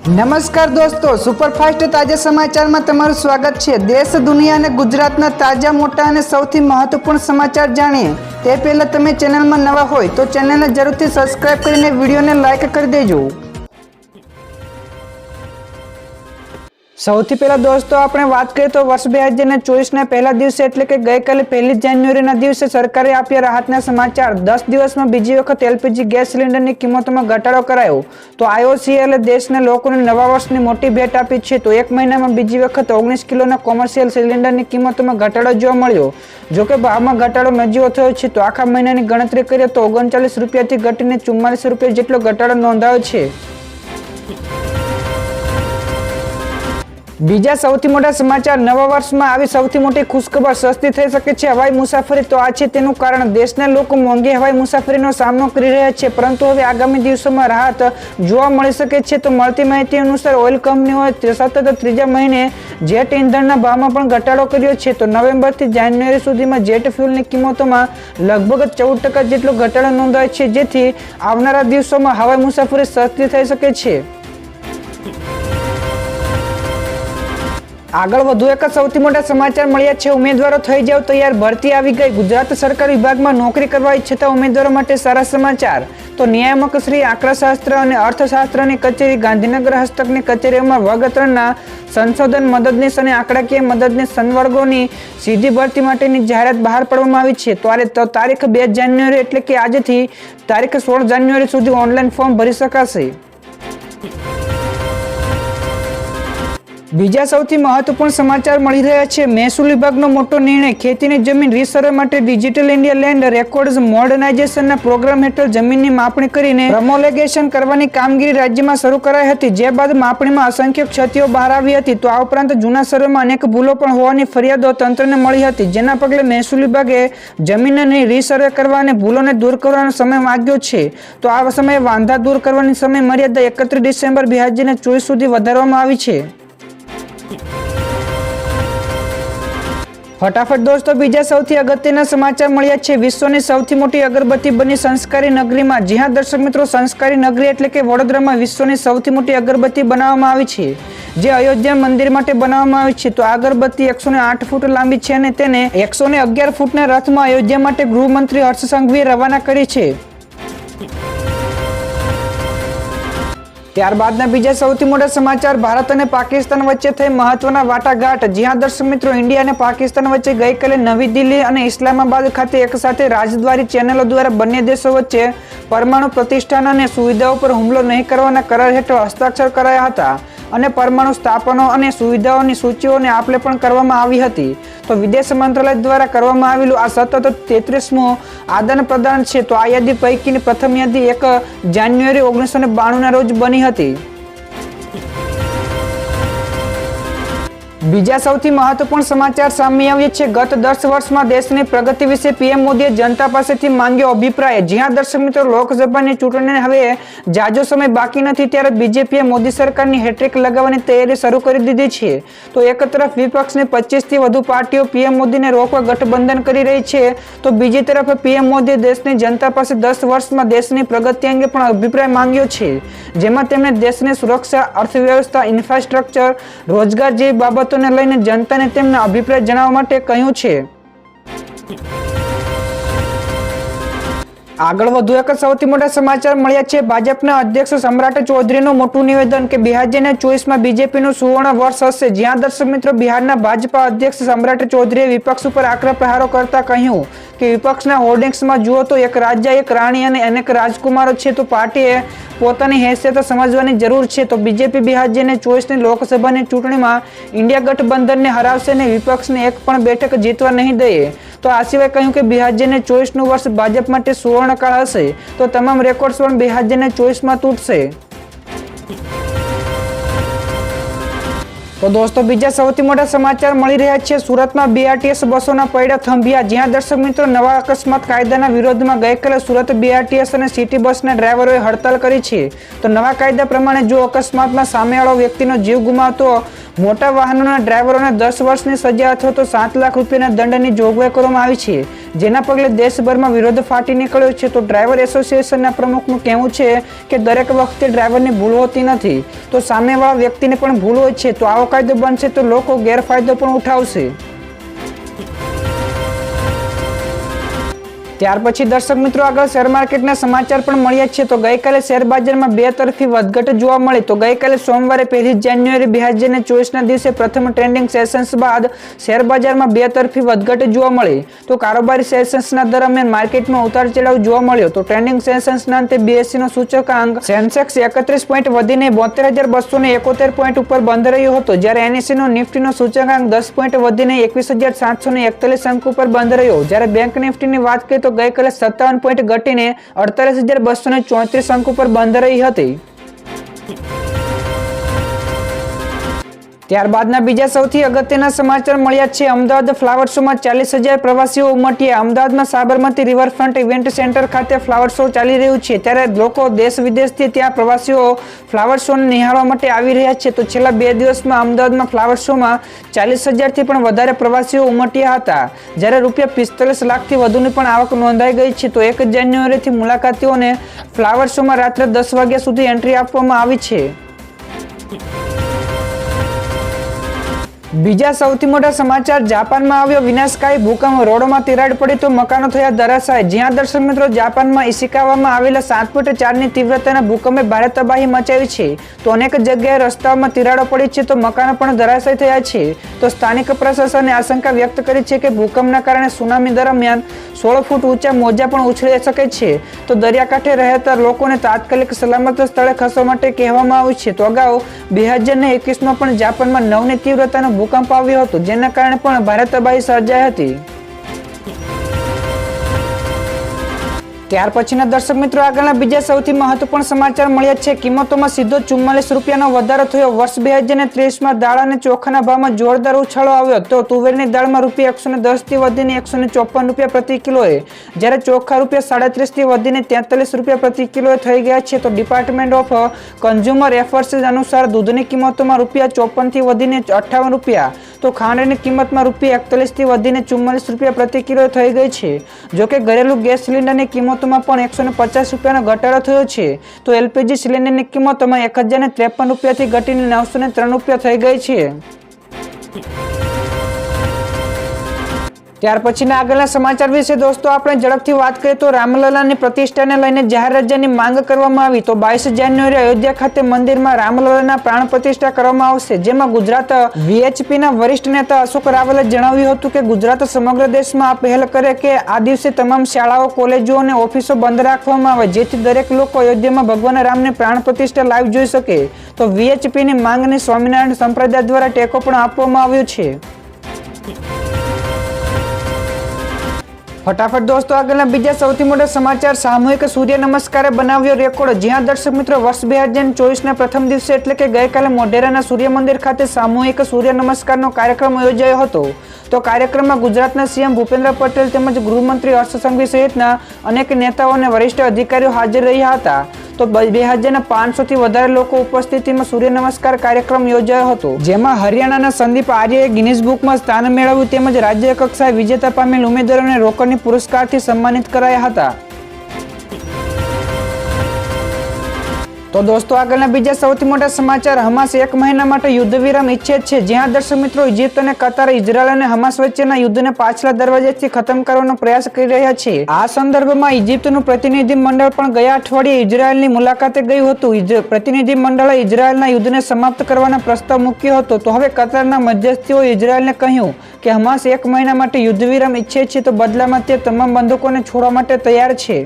નમસ્કાર દોસ્તો, સુપરફાસ્ટ તાજા સમાચારમાં તમારું સ્વાગત છે। દેશ, દુનિયા અને ગુજરાતના તાજા, મોટા અને સૌથી મહત્વપૂર્ણ સમાચાર જાણીએ તે પહેલા તમે ચેનલમાં નવા હોય તો ચેનલને જરૂરથી સબસ્ક્રાઇબ કરીને વિડીયોને લાઇક કરી દેજો। સૌથી પહેલા દોસ્તો આપણે વાત કરીએ તો વર્ષ 2024ના પહેલા દિવસે એટલે કે ગઈકાલે 1 જાન્યુઆરીના દિવસે સરકારે આપ્યા રાહતના સમાચાર। 10 દિવસમાં બીજી વખત એલપીજી ગેસ સિલિન્ડરની કિંમતોમાં ઘટાડો કરાયો। તો IOCL દેશના લોકોને નવા વર્ષની મોટી ભેટ આપી છે। તો એક મહિનામાં બીજી વખત 19 કિલોના કોમર્શિયલ સિલિન્ડરની કિંમતોમાં ઘટાડો જોવા મળ્યો। જોકે ભાવમાં ઘટાડો નજીવો થયો છે। તો આખા મહિનાની ગણતરી કરીએ તો 39 રૂપિયાથી ઘટીને 44 રૂપિયા જેટલો ઘટાડો નોંધાયો છે। બીજા સૌથી મોટા સમાચાર, નવા વર્ષમાં આવી સૌથી મોટી ખુશખબર, સસ્તી થઈ શકે છે હવાઈ મુસાફરી। તો આ છે તેનું કારણ, દેશના લોકો મોંઘી હવાઈ મુસાફરીનો સામનો કરી રહ્યા છે, પરંતુ હવે આગામી દિવસોમાં રાહત જોવા મળી શકે છે। તો મળતી માહિતી અનુસાર ઓઇલ કંપનીઓએ સતત ત્રીજા મહિને જેટ ઇંધણના ભાવમાં પણ ઘટાડો કર્યો છે। તો નવેમ્બરથી જાન્યુઆરી સુધીમાં જેટ ફ્યુલની કિંમતોમાં લગભગ 14% જેટલો ઘટાડો નોંધાયો છે, જેથી આવનારા દિવસોમાં હવાઈ મુસાફરી સસ્તી થઈ શકે છે। આગળ વધુ એક સૌથી મોટા સમાચાર મળ્યા છે। ઉમેદવારો થઈ જાવ તૈયાર, ભરતી આવી ગઈ। ગુજરાત સરકાર વિભાગમાં નોકરી કરવા ઈચ્છતા ઉમેદવારો માટે સારા સમાચાર। તો નિયામક શ્રી આંકડાશાસ્ત્ર અને અર્થશાસ્ત્રની કચેરી, ગાંધીનગર હસ્તકની કચેરીઓમાં વર્ગ 3ના સંશોધન મદદનીશ અને આંકડાકીય મદદનીશ સંવર્ગોની સીધી ભરતી માટેની જાહેરાત બહાર પાડવામાં આવી છે। તો તારીખ 2 જાન્યુઆરી એટલે કે આજથી તારીખ 16 જાન્યુઆરી સુધી ઓનલાઈન ફોર્મ ભરી શકાશે। બીજા સૌથી મહત્વપૂર્ણ સમાચાર મળી રહ્યા છે। મહેસૂલ વિભાગનો મોટો નિર્ણય, ખેતીની જમીન રીસર્વે માટે ડિજિટલ ઇન્ડિયા લેન્ડ રેકોર્ડ્સ મોડર્નાઇઝેશનના પ્રોગ્રામ હેઠળ જમીનની માપણી કરીને પ્રોમોલેગેશન કરવાની કામગીરી રાજ્યમાં શરૂ કરાઈ હતી, જે બાદ માપણીમાં અસંખ્ય ક્ષતિઓ બહાર આવી હતી। તો આ ઉપરાંત જૂના સર્વેમાં અનેક ભૂલો પણ હોવાની ફરિયાદો તંત્રને મળી હતી, જેના પગલે મહેસૂલ વિભાગે જમીનને રીસર્વે કરવા અને ભૂલોને દૂર કરવાનો સમય માંગ્યો છે। તો આ સમયે વાંધા દૂર કરવાની સમય મર્યાદા 31 ડિસેમ્બર 2024 સુધી વધારવામાં આવી છે। ફટાફટ દોસ્તો બીજા સૌથી અગત્યના સમાચાર મળ્યા છે। વિશ્વની સૌથી મોટી અગરબત્તી બની સંસ્કારી નગરીમાં। જી હા દર્શક મિત્રો, સંસ્કારી નગરી એટલે કે વડોદરામાં વિશ્વની સૌથી મોટી અગરબત્તી બનાવવામાં આવી છે, જે અયોધ્યા મંદિર માટે બનાવવામાં આવી છે। તો આ અગરબત્તી 108 ફૂટ લાંબી છે અને તેને 111 ફૂટના રથમાં અયોધ્યા માટે ગૃહમંત્રી હર્ષ સંઘવીએ રવાના કરી છે। ત્યારબાદના બીજા સૌથી મોટા સમાચાર, ભારત અને પાકિસ્તાન વચ્ચે થઈ મહત્વના વાટાઘાટ। જી હા દર્શક મિત્રો, ઇન્ડિયા અને પાકિસ્તાન વચ્ચે ગઈકાલે નવી દિલ્હી અને ઇસ્લામાબાદ ખાતે એક સાથે રાજદ્વારી ચેનલો દ્વારા બંને દેશો વચ્ચે પરમાણુ પ્રતિષ્ઠાન અને સુવિધાઓ પર હુમલો નહીં કરવાના કરાર હેઠળ હસ્તાક્ષર કરાયા હતા અને પરમાણુ સ્થાપનો અને સુવિધાઓની સૂચિઓને આપલે પણ કરવામાં આવી હતી। તો વિદેશ મંત્રાલય દ્વારા કરવામાં આવેલું આ સતત 33મું આદાન પ્રદાન છે। તો આ યાદી પૈકીની પ્રથમ યાદી 1 જાન્યુઆરી 1992ના રોજ બની હતી। બીજા સૌથી મહત્વપૂર્ણ સમાચાર સામે આવ્યા છે। ગત 10 વર્ષમાં દેશની પ્રગતિ વિશે પીએમ મોદીએ જનતા પાસેથી માંગ્યો અભિપ્રાય। જી હા દર્શક મિત્રો, લોકસભાની ચૂંટણીને હવે જાજો સમય બાકી નથી, ત્યારે બીજેપીએ મોદી સરકારની હેટ્રિક લગાવવાની તૈયારી શરૂ કરી દીધી છે। તો એક તરફ વિપક્ષની 25થી વધુ પાર્ટીઓ પીએમ મોદીને રોકવા ગઠબંધન કરી રહી છે, તો બીજી તરફ પીએમ મોદીએ દેશની જનતા પાસે 10 વર્ષમાં દેશની પ્રગતિ અંગે પણ અભિપ્રાય માંગ્યો છે, જેમાં તેમણે દેશની સુરક્ષા, અર્થવ્યવસ્થા, ઇન્ફ્રાસ્ટ્રક્ચર, રોજગાર જેવી બાબતો ને લઈને જનતાને તેમના અભિપ્રાય જણાવવા માટે કહ્યું છે। આગળ વધુ એક સૌથી મોટા સમાચાર મળ્યા છે। ભાજપના અધ્યક્ષ સમ્રાટ ચૌધરીનું મોટું નિવેદન કે 2024માં બીજેપીનું સુવર્ણ વર્ષ હશે। જ્યાં દર્શક મિત્રો, બિહારના ભાજપા અધ્યક્ષ સમ્રાટ ચૌધરીએ વિપક્ષ ઉપર આકરા પ્રહારો કરતા કહ્યું કે વિપક્ષના હોર્ડિંગ્સમાં જુઓ તો એક રાજા, એક રાણી અને અનેક રાજકુમારો છે। તો પાર્ટીએ પોતાની હેસિયત સમજવાની જરૂર છે। તો બીજેપી 2024ની લોકસભાની ચૂંટણીમાં ઇન્ડિયા ગઠબંધનને હરાવશે અને વિપક્ષને એક પણ બેઠક જીતવા નહીં દે। તો આ સિવાય કહ્યું કે 2024નું વર્ષ ભાજપ માટે સુવર્ણકાળ હશે। તો તમામ રેકોર્ડ્સ પણ 2024માં તૂટશે। તો દોસ્તો બીજા સૌથી મોટા સમાચાર મળી રહ્યા છે। સુરતમાં BRTS બસોના પૈડા થંભ્યા। જ્યાં દર્શક મિત્રો, નવા અકસ્માત કાયદાના વિરોધમાં ગઈકાલે સુરત BRTS અને સિટી બસના ડ્રાઈવરોએ હડતાલ કરી છે। તો નવા કાયદા પ્રમાણે જો અકસ્માતમાં સામેવાળો વ્યક્તિનો જીવ ગુમાવતો મોટા વાહનોના ડ્રાઈવરોને 10 વર્ષની સજા અથવા તો 7 લાખ રૂપિયાના દંડની જોગવાઈ કરવામાં આવી છે, જેના પગલે દેશભરમાં વિરોધ ફાટી નીકળ્યો છે. તો ડ્રાઈવર એસોસિએશનના પ્રમુખનું કહેવું છે કે દરેક વખતે ડ્રાઈવરની ભૂલ હોતી નથી, તો સામેવાળા વ્યક્તિને પણ ભૂલ હોય છે. તો આવો કાયદો બનશે તો લોકો ગેરફાયદો પણ ઉઠાવશે. ત્યાર પછી દર્શક મિત્રો આગળ શેર માર્કેટના સમાચાર પણ મળ્યા છે. તો ગઈકાલે શેર બજારમાં બે તરફી વધઘટ જોવા મળી. તો ગઈકાલે સોમવારે 1 જાન્યુઆરી 2024ના દિવસે પ્રથમ ટ્રેન્ડિંગ સેશન્સ બાદ શેર બજારમાં બે તરફી વધઘટ જોવા મળી. તો કારોબારી સેશન્સના દરમિયાન માર્કેટમાં ઉતાર ચઢાવ જોવા મળ્યો. તો ટ્રેન્ડિંગ સેશન્સના અંતે BSEનો સૂચકાંક સેન્સેક્સ 31 પોઈન્ટ વધીને 72,271 પોઈન્ટ ઉપર બંધ રહ્યો હતો, જ્યારે NSEનો નિફ્ટીનો સૂચકાંક 10 પોઈન્ટ વધીને 21,741 અંક ઉપર બંધ રહ્યો. જ્યારે બેંક નિફ્ટીની વાત કરીએ તો ગઈકાલે 57 પોઈન્ટ ઘટીને 48,234 અંક ઉપર બંધ રહી હતી. ત્યારબાદના બીજા સૌથી અગત્યના સમાચાર મળ્યા છે. અમદાવાદ ફ્લાવર શોમાં 40,000 પ્રવાસીઓ ઉમટ્યા. અમદાવાદમાં સાબરમતી રિવરફ્રન્ટ ઇવેન્ટ સેન્ટર ખાતે ફ્લાવર શો ચાલી રહ્યું છે, ત્યારે લોકો દેશ વિદેશથી ત્યાં પ્રવાસીઓ ફ્લાવર શોને નિહાળવા માટે આવી રહ્યા છે. તો છેલ્લા 2 દિવસમાં અમદાવાદમાં ફ્લાવર શોમાં 40,000થી પણ વધારે પ્રવાસીઓ ઉમટ્યા હતા, જ્યારે ₹45 લાખથી વધુની પણ આવક નોંધાઈ ગઈ છે. તો 1 જાન્યુઆરીથી મુલાકાતીઓને ફ્લાવર શોમાં રાત્રે 10 વાગ્યા સુધી એન્ટ્રી આપવામાં આવી છે. બીજા સૌથી મોટા સમાચાર, જાપાનમાં આવ્યો વિનાશકારી ભૂકંપ, રોડોમાં તિરાડ પડી તો મકાનો થયા ધરાશાય. જ્યાં દર્શક મિત્રો જાપાનમાં ઇશિકાવામાં આવેલા 7.4ની તીવ્રતાના ભૂકંપે ભારે તબાહી મચાવી છે. તો અનેક જગ્યાએ રસ્તાઓમાં તિરાડો પડી છે, તો મકાનો પણ ધરાશાયી થયા છે. તો સ્થાનિક પ્રશાસને આશંકા વ્યક્ત કરી છે કે ભૂકંપના કારણે સુનામી દરમિયાન 16 ફૂટ ઊંચા મોજા પણ ઉછળી શકે છે. તો દરિયાકાંઠે રહેતા લોકોને તાત્કાલિક સલામત સ્થળે ખસવા માટે કહેવામાં આવ્યું છે. તો અગાઉ 2021માં પણ જાપાનમાં 9ની તીવ્રતાનો ભૂકંપ આવ્યો હતો, જેના કારણે પણ ભારે તબાહી સર્જાઈ હતી. ત્યાર પછીના દર્શક મિત્રો આગળના બીજા સૌથી મહત્વપૂર્ણ સમાચાર મળ્યા છે. કિંમતોમાં સીધો ₹44નો વધારો થયો. વર્ષ 2023માં દાળ અને ચોખાના ભાવમાં જોરદાર ઉછાળો આવ્યો. તો તુવેરની દાળમાં ₹110થી વધીને ₹154 પ્રતિ કિલોએ, જ્યારે ચોખા ₹37થી વધીને ₹43 પ્રતિ કિલોએ થઈ ગયા છે. તો ડિપાર્ટમેન્ટ ઓફ કન્ઝ્યુમર એફર્સ અનુસાર દૂધની કિંમતોમાં ₹54થી વધીને ₹58, તો ખાંડની કિંમતમાં ₹41થી વધીને ₹44 પ્રતિ કિલો થઈ ગઈ છે. જોકે ઘરેલું ગેસ સિલિન્ડરની કિંમતોમાં પણ ₹150નો ઘટાડો થયો છે. તો LPG સિલિન્ડરની કિંમતોમાં ₹1,053થી ઘટીને ₹903 થઈ ગઈ છે. ત્યાર પછીના આગળના સમાચાર વિશે દોસ્તો આપણે ઝડપથી વાત કરીએ તો રામલલાની પ્રતિષ્ઠાને લઈને જાહેર રજાની માંગ કરવામાં આવી. તો 22 જાન્યુઆરી અયોધ્યા ખાતે મંદિરમાં રામલલાના પ્રાણ પ્રતિષ્ઠા કરવામાં આવશે, જેમાં ગુજરાત VHPના વરિષ્ઠ નેતા અશોક રાવલે જણાવ્યું હતું કે ગુજરાત સમગ્ર દેશમાં આ પહેલ કરે કે આ દિવસે તમામ શાળાઓ, કોલેજો અને ઓફિસો બંધ રાખવામાં આવે, જેથી દરેક લોકો અયોધ્યામાં ભગવાન રામની પ્રાણ પ્રતિષ્ઠા લાઈવ જોઈ શકે. તો VHPની માંગને સ્વામિનારાયણ સંપ્રદાય દ્વારા ટેકો પણ આપવામાં આવ્યો છે. ફટાફટ દોસ્તો આગળના બીજા સૌથી મોટા સમાચાર, સામૂહિક સૂર્ય નમસ્કારે બનાવ્યો રેકોર્ડ. જ્યાં દર્શક મિત્રો વર્ષ 2024ના પ્રથમ દિવસે એટલે કે ગઈકાલે મોઢેરાના સૂર્ય મંદિર ખાતે સામૂહિક સૂર્ય નમસ્કારનો કાર્યક્રમ યોજાયો હતો. તો કાર્યક્રમમાં ગુજરાતના CM ભૂપેન્દ્ર પટેલ તેમજ ગૃહમંત્રી હર્ષ સંઘવી સહિતના અનેક નેતાઓ અને વરિષ્ઠ અધિકારીઓ હાજર રહ્યા હતા. તો 2500થી વધારે લોકો ઉપસ્થિતિમાં સૂર્ય નમસ્કાર કાર્યક્રમ યોજાયો હતો, જેમાં હરિયાણાના સંદીપ આર્યએ ગિનિસ બુકમાં સ્થાન મેળવ્યું તેમજ રાજ્ય કક્ષાએ વિજેતા પામેલ ઉમેદવારોને રોકડની પુરસ્કારથી સન્માનિત કરાયા હતા. તો દોસ્તો આગળના બીજા સૌથી મોટા સમાચાર, હમાસ 1 મહિના માટે યુદ્ધ વિરામ ઈચ્છે છે. જ્યાં દર્શક મિત્રો ઇજિપ્ત અને કતાર ઇઝરાયલ અને હમાસ વચ્ચેના યુદ્ધને પાછલા દરવાજેથી ખતમ કરવાનો પ્રયાસ કરી રહ્યા છે. આ સંદર્ભમાં ઇજિપ્તનું પ્રતિનિધિ મંડળ પણ ગયા અઠવાડિયે ઇઝરાયલની મુલાકાતે ગયું હતું. પ્રતિનિધિ મંડળે ઇઝરાયલના યુદ્ધને સમાપ્ત કરવાનો પ્રસ્તાવ મૂક્યો હતો. તો હવે કતારના મધ્યસ્થીઓએ ઇઝરાયલને કહ્યું કે હમાસ 1 મહિના માટે યુદ્ધ વિરામ ઈચ્છે છે, તો બદલામાં તે તમામ બંદૂકોને છોડવા માટે તૈયાર છે.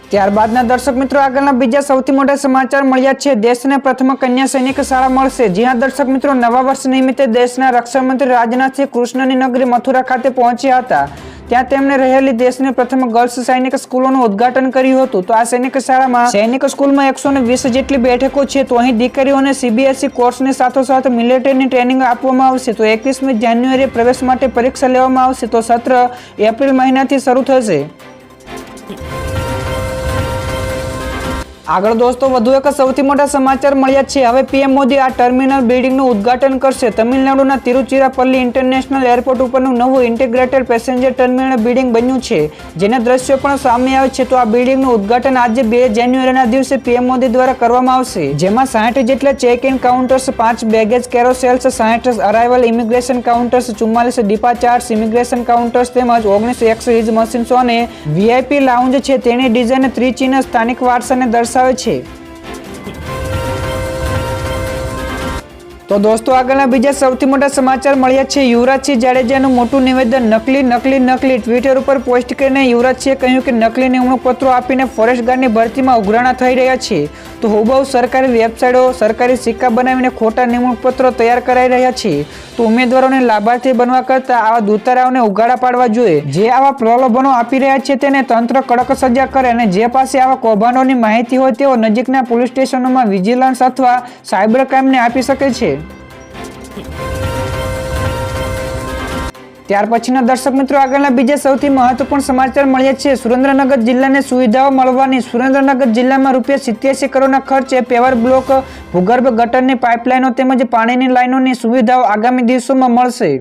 ત્યારબાદના દર્શક મિત્રો આગળના બીજા સૌથી મોટા સમાચાર મળ્યા છે. દેશને પ્રથમ કન્યા સૈનિક શાળા મળશે. જ્યાં દર્શક મિત્રો નવા વર્ષ નિમિત્તે દેશના રક્ષામંત્રી રાજનાથસિંહ કૃષ્ણની નગરી મથુરા ખાતે પહોંચ્યા હતા. ત્યાં તેમણે રહેલી દેશની પ્રથમ ગર્લ્સ સૈનિક સ્કૂલોનું ઉદ્ઘાટન કર્યું હતું. તો આ સૈનિક શાળામાં સૈનિક સ્કૂલમાં 120 જેટલી બેઠકો છે. તો અહીં દીકરીઓને CBSE કોર્સની સાથોસાથ મિલિટરીની ટ્રેનિંગ આપવામાં આવશે. તો 21મી જાન્યુઆરીએ પ્રવેશ માટે પરીક્ષા લેવામાં આવશે. તો સત્ર એપ્રિલ મહિનાથી શરૂ થશે. આગળ દોસ્તો વધુ એક સૌથી મોટા સમાચાર મળ્યા છે। હવે પીએમ મોદી આ ટર્મિનલ બિલ્ડિંગનું ઉદ્ઘાટન કરશે। તમિલનાડુના તિરુચિરાપલ્લી ઇન્ટરનેશનલ એરપોર્ટ ઉપરનું નવું ઇન્ટિગ્રેટેડ પેસેન્જર ટર્મિનલ બિલ્ડિંગ બન્યું છે, જેના દ્રશ્યો પણ સામે આવે છે। તો આ બિલ્ડિંગનું ઉદ્ઘાટન આજે 2 જાન્યુઆરીના દિવસે પીએમ મોદી દ્વારા કરવામાં આવશે, જેમાં 60 જેટલા check in counters, 5 baggage carousels, 60 arrival immigration counters, 44 departures immigration counters તેમજ 19 એક્સચેન્જ મશીન્સ અને વીઆઈપી લાઉન્જ છે। તેની ડિઝાઇન ત્રિચીના સ્થાનિક વારસાને દર્શાવે છે। તો દોસ્તો આગળના બીજા સૌથી મોટા સમાચાર મળ્યા છે। યુવરાજસિંહ જાડેજાનું મોટું નિવેદન, નકલી ટ્વિટર ઉપર પોસ્ટ કરીને યુવરાજસિંહે કહ્યું કે નકલી નિમણૂક પત્રો આપીને ફોરેસ્ટ ગાર્ડની ભરતીમાં ઉઘરાણા થઈ રહ્યા છે। તો હુબહુ સરકારી વેબસાઇટો સરકારી સિક્કા બનાવીને ખોટા નિમણૂક પત્રો તૈયાર કરાઈ રહ્યા છે। તો ઉમેદવારોને લાભાર્થી બનવા કરતા આવા દૂતારાઓને ઉઘાડા પાડવા જોઈએ। જે આવા પ્રલોભનો આપી રહ્યા છે તેને તંત્ર કડક સજા કરે અને જે પાસે આવા કૌભાંડોની માહિતી હોય તેઓ નજીકના પોલીસ સ્ટેશનોમાં વિજિલન્સ અથવા સાયબર ક્રાઇમને આપી શકે છે। ત્યાર પછીના દર્શક મિત્રો આગળના બીજા સૌથી મહત્વપૂર્ણ સમાચાર મળ્યા છે। સુરેન્દ્રનગર જિલ્લાને સુવિધાઓ મળવાની। સુરેન્દ્રનગર જિલ્લામાં ₹87 કરોડના ખર્ચે પેવર બ્લોક, ભૂગર્ભ ગટરની પાઇપલાઇનો તેમજ પાણીની લાઇનોની સુવિધાઓ આગામી દિવસોમાં મળશે।